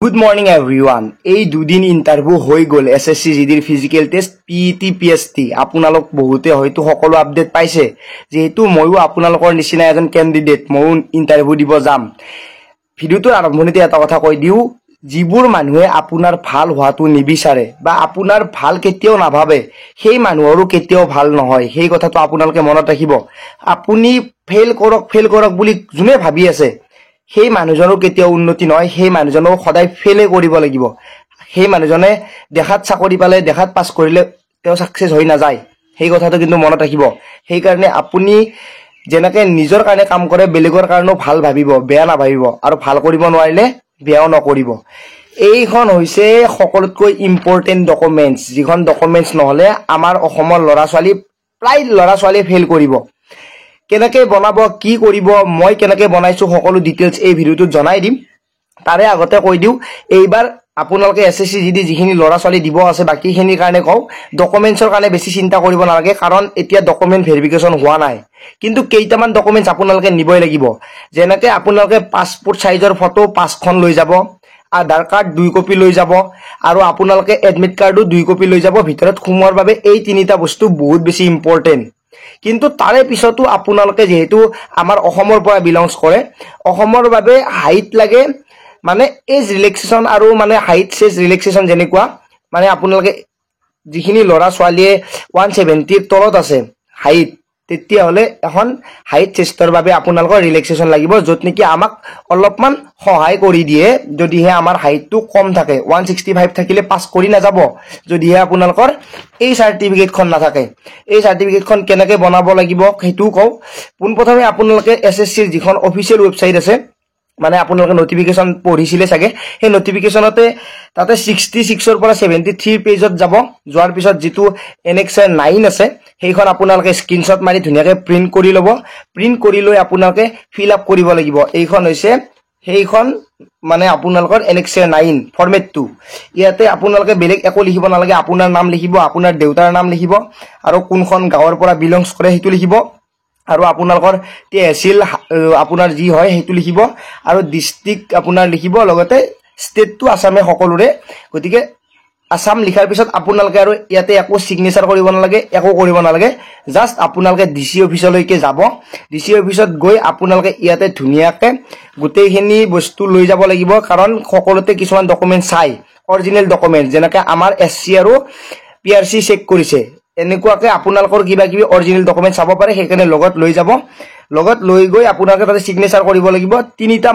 Good morning everyone. এই দুদিন interview হৈ গল এসএসসি জিডিৰ ফিজিক্যাল টেস্ট পিইটি পিএসটি আপোনালোক বহুতে হয়তো সকলো আপডেট পাইছে যেহেতু ময়ো আপোনালোকৰ নিচিনা এজন ক্যান্ডিডেট ময়ো ইন্টাৰভিউ দিব যাম ভিডিওটোৰ আৰম্ভণিতে এটা কথা কৈ দিও যিবোৰ মানুহে আপোনাৰ ভাল হোৱাটো নিবিচাৰে বা আপোনাৰ ভাল কেতিয়াও নাভাবে সেই মানুহৰো কেতিয়াও ভাল নহয় সেই কথাটো আপোনালোকে মনত ৰাখিব আপুনি ফেল কৰক বুলি জুনে ভাবি আছে সেই মানুহজনৰ কেতিয়াও উন্নতি নহয় সেই মানুহজনক সদায় ফেলে কৰিব লাগিব সেই মানুহজনে দেখাত চাকৰি পালে দেখাত পাস কৰিলে তেওঁ সাকসেস হৈ না যায় সেই কথাটো কিন্তু মনত ৰাখিব সেই কাৰণে আপুনি যেনেকৈ নিজৰ কাৰণে কাম কৰে বেলেগৰ কাৰণেও ভাল ভাবিব বেয়া না ভাবিব আৰু ভাল কৰিব নোৱাৰিলে বেয়াও নকৰিব এইখন হৈছে সকলোতকৈ ইম্পৰ্টেন্ট ডকুমেন্টস যিখন ডকুমেন্টস নহলে আমাৰ অসমৰ লৰা ছোৱালী প্ৰায় লৰা ছোৱালী ফেল কৰিব কেনেকৈ বনাব কি কৰিব মই কেনেকৈ বনাইছো সকলো ডিটেইলছ এই ভিডিওটো জনাই দিম তাৰে আগতে কৈ দিও এইবাৰ আপোনালোকে এসএসসি জিডি যিখিনি লৰা ছোৱালী দিব আছে বাকিখিনিৰ কাৰণে কও ডকুমেন্টছৰ কাৰণে বেছি চিন্তা কৰিব নালাগে কাৰণ এতিয়া ডকুমেন্ট ভেৰিফিকেশন হোৱা নাই কিন্তু কেইটামান ডকুমেন্টছ আপোনালোকে নিবই লাগিব যেনেকৈ আপোনালোকে পাসপোৰ্ট সাইজৰ ফটো 5খন লৈ যাব আধাৰ কাৰ্ড 2 কপি লৈ যাব আৰু আপোনালোকে এডমিট কাৰ্ডো 2 কপি লৈ যাব ভিতৰত সোমোৱাৰ বাবে এই তিনিটা বস্তু বহুত বেছি ইম্পৰ্টেন্ট কিন্তু তাৰে পিছতো আপোনালোকে যেহেতু আমাৰ অসমৰ পৰা বিলংস কৰে অসমৰ বাবে হাইট লাগে মানে এজ ৰিলেক্সেশন আৰু মানে হাইট সেজ ৰিলেক্সেশন যেনেকুৱা মানে আপোনালোকে যিখিনি লৰা ছোৱালীয়ে 170 ৰ তলত আছে হাইট তেতিয়া হলে এখন হাইট চেষ্টৰ বাবে আপোনালোকৰ ৰিলেক্সেশন লাগিব যত নেকি আমাক অলপমান সহায় কৰি দিয়ে যদিহে আমাৰ হাইটটো কম থাকে 165 থাকিলে পাস কৰি না যাব যদিহে আপোনালোকৰ এই সাৰ্টিফিকেটখন না থাকে এই সাৰ্টিফিকেটখন কেনেকৈ বনাব লাগিব হেতু কও পোনপ্ৰথমে আপোনালোকে এসএসসিৰ যিখন অফিচিয়েল ওয়েবসাইট আছে মানে আপোনালোকে নোটিফিকেশন পঢ়িছিলে সাগে এই নোটিফিকেশনতে তাতে 66 ৰ পৰা 73 পেজত যাব যোৱাৰ পিছত যেটো এনেক্সাৰ 9 আছে সেইখন আপোনালোকে স্ক্ৰিনশ্বট মাৰি ধুনিয়াকৈ প্ৰিন্ট কৰি লব প্ৰিন্ট কৰি লৈ আপোনালোকে ফিল আপ কৰিব লাগিব এইখন হৈছে সেইখন মানে আপোনালোকৰ এনেক্সাৰ 9 ফৰমেট 2 ইয়াতে আপোনালোকে বেলেগ একো লিখিব নালাগে আপোনাৰ নাম লিখিব আপোনাৰ দেউতাৰ নাম লিখিব আৰু কোনখন গাঁৱৰ পৰা বিলংস কৰে হেতু লিখিব আৰু আপোনালোকৰ তহসিল আপোনাৰ যি হয় হেতু লিখিব আৰু ডিস্ট্ৰিক্ট আপোনাৰ লিখিব লগতে ষ্টেটটো আসামে সকলোৰে গতিকে আসাম লিখাৰ পিছত আপোনালোকে আৰু ইয়াতে একো সিগনেচাৰ কৰিব নালাগে একো কৰিব নালাগে জাস্ট আপোনালোকে ডিসি অফিচলৈকে যাব ডিসি অফিচত গৈ আপোনালোকে ইয়াতে ধুনিয়াকৈ গোটেইখিনি বস্তু লৈ যাব লাগিব কাৰণ সকলোতে কিছুমান ডকুমেন্ট চাই অৰিজিনাল ডকুমেন্ট যেনেকৈ আমাৰ এসসি আৰু পিআৰসি চেক কৰিছে এনেকুৱাকৈ আপোনালোকৰ কিবা কিবি অৰিজিনাল ডকুমেন্ট চাব পাৰে সেইকাৰণে লগত লৈ যাব লগত লৈ গৈ আপোনালোকে তাতে সিগনেচাৰ কৰিব লাগিব তিনিটা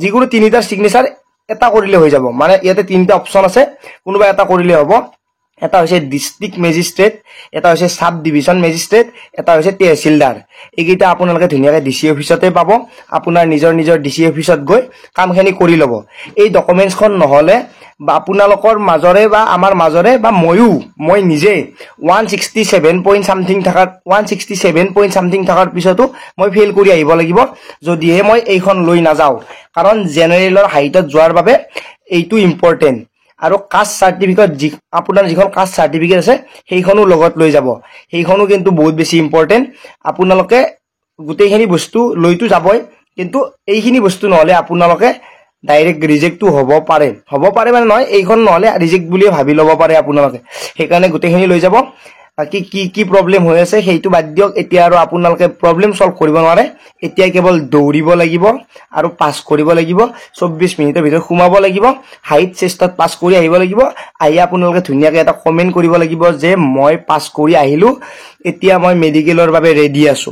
যিগুৰু তিনিটাৰ সিগনেচাৰ এটা কৰিলে হৈ যাব মানে ইয়াতে তিনিটা অপচন আছে কোনোবা এটা কৰিলে হ'ব এটা হৈছে ডিস্ট্ৰিক্ট মেজিস্ট্ৰেট এটা হৈছে সাব ডিভিজন মেজিস্ট্ৰেট এটা হৈছে তহসিলদাৰ এইকেইটা আপোনালোকে ধুনিয়াকৈ ডিসি অফিচতে পাব আপোনাৰ নিজৰ ডিসি অফিচত গৈ কামখিনি কৰি ল'ব এই ডকুমেন্টছখন নহলে বা আপোনালোকৰ মাজৰে বা আমাৰ মাজৰে বা মই নিজে 167 পইণ্ট সামথিং থাকাৰ পিছতো মই ফেল কৰি আহিব লাগিব যদিহে মই এইখন লৈ না যাও কাৰণ জেনাৰেলৰ হাইটত যোৱাৰ বাবে এইটো ইম্পৰ্টেন্ট আৰু কাষ্ট সাৰ্টিফিকেট আপোনাৰ যিখন কাষ্ট সাৰ্টিফিকেট আছে সেইখনো লগত লৈ যাব সেইখনো কিন্তু বহুত বেছি ইম্পৰ্টেন্ট আপোনালোকে গোটেইখিনি বস্তু লৈতো যাবই কিন্তু এইখিনি বস্তু নহলে আপোনালোকে ডাইৰেক্ট ৰিজেক্টটো হ'ব পাৰে মানে নহয় এইখন নহলে ৰিজেক্ট বুলি ভাবি ল'ব পাৰে আপোনালোকে সেইকাৰণে গোটেইখিনি লৈ যাব বাকি কি প্ৰবলেম হৈ আছে সেইটো বাদ দিয়ক এতিয়া আৰু আপোনালোকে প্ৰবলেম সলভ কৰিব নোৱাৰে এতিয়া কেৱল দৌৰিব লাগিব আৰু পাস কৰিব লাগিব 24 মিনিটৰ ভিতৰত সোমাব লাগিব হাইট চেষ্টত পাস কৰি আহিব লাগিব আহি আপোনালোকে ধুনিয়াকৈ এটা কমেন্ট কৰিব লাগিব যে মই পাস কৰি আহিলো এতিয়া মই মেডিকেলৰ বাবে ৰেডি আছো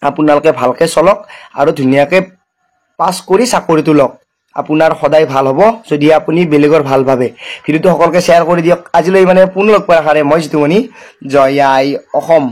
আপোনালোকে ভালকৈ চলক আৰু ধুনিয়াকৈ পাস কৰি চাকৰিটো লওক আপোনাৰ সদায় ভাল হ'ব যদি আপুনি বেলেগৰ ভাল ভাবে ভিডিওটো সকলোকে শেয়াৰ কৰি দিয়ক আজিলৈ মানে পুনৰ লগ পাই আখাৰে মই জিতুমণি জয় আই অসম।